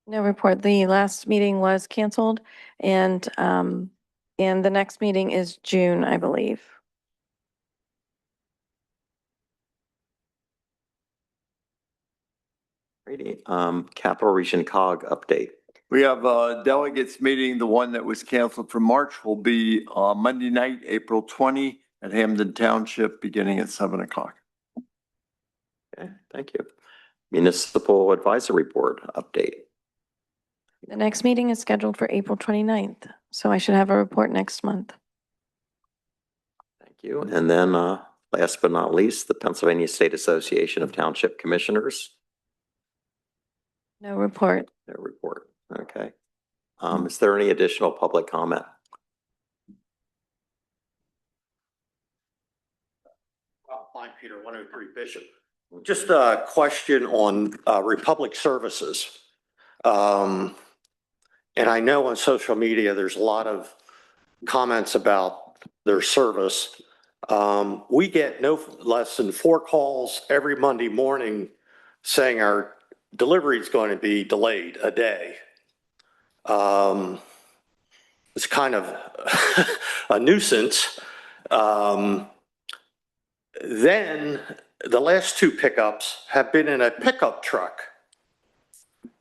no report. The last meeting was canceled, and the next meeting is June, I believe. Capital Region COG update. We have delegates meeting. The one that was canceled for March will be Monday night, April 20 at Hamden Township, beginning at 7 o'clock. Okay, thank you. Municipal Advisory Board update. The next meeting is scheduled for April 29th, so I should have a report next month. you. And then last but not least, the Pennsylvania State Association of Township Commissioners, No report. their report. Okay. Is there any additional public comment? I'm Peter, 103 Bishop. Just a question on Republic Services. And I know on social media, there's a lot of comments about their service. We get no less than 4 calls every Monday morning saying our delivery is going to be delayed a day. It's kind of a nuisance. Then the last 2 pickups have been in a pickup truck,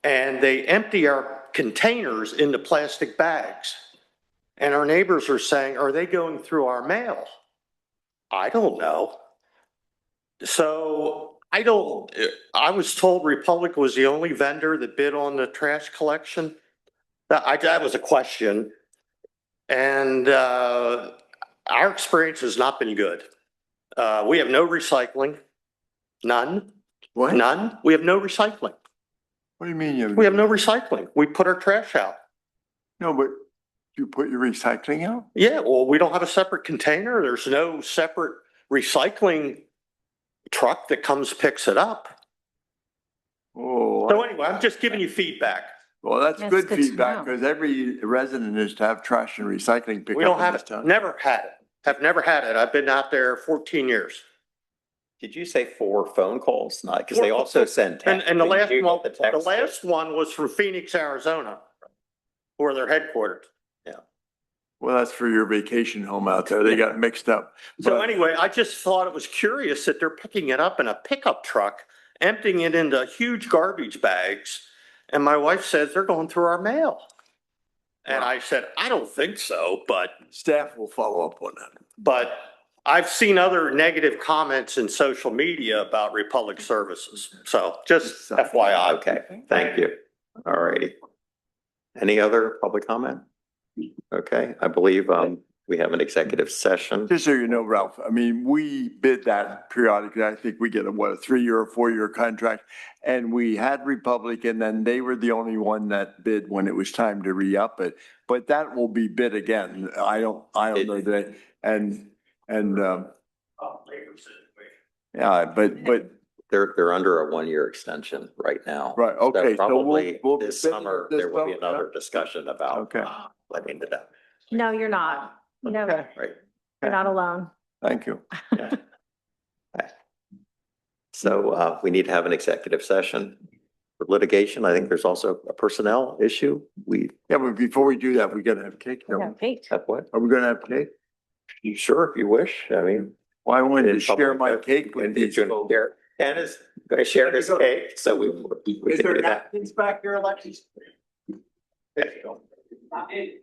and they empty our containers into plastic bags. And our neighbors are saying, are they going through our mail? I don't know. So I was told Republic was the only vendor that bid on the trash collection. That was a question. And our experience has not been good. We have no recycling, none. What? None. We have no recycling. What do you mean? We have no recycling. We put our trash out. No, but you put your recycling out? Yeah, well, we don't have a separate container. There's no separate recycling truck that comes, picks it up. Oh. So anyway, I'm just giving you feedback. Well, that's That's good good to feedback know. because every resident is to have trash and recycling pickup. We don't in have this it. town. Never had it. Have never had it. I've been out there 14 years. Did you say 4 phone calls? Because they also send text. And the Did last you one, get the text? the last one was from Phoenix, Arizona, where they're headquartered. Well, that's for your vacation home out there. They got mixed up. So But- anyway, I just thought it was curious that they're picking it up in a pickup truck, emptying it into huge garbage bags. And my wife says they're going through our mail. And I said, I don't think so, but Staff will follow up on that. But I've seen other negative comments in social media about Republic Services. So just FYI. Okay, thank you. All righty. Any other public comment? Okay, I believe we have an executive session. Just so you know, Ralph, I mean, we bid that periodically. I think we get a 3-year or 4-year contract. And we had Republic, and then they were the only one that bid when it was time to re-up it. But that will be bid again. I don't know that. Yeah, but They're under a 1-year extension right now. Right, okay, so Probably we'll this bid summer, this there will be summer, another discussion about Okay. letting it out. No, you're not. No, Right. you're not alone. Thank you. So we need to have an executive session for litigation. I think there's also a personnel issue. Yeah, but before we do that, we gotta have cake. Yeah, Kate. Have what? Are we gonna have cake? You sure, if you wish. I mean. Well, I wanted to in share public, my cake with and these you're gonna folks. share- Ken is going to share his cake, so we Is can there do that. napkins back here, Alexis? There you go. Okay.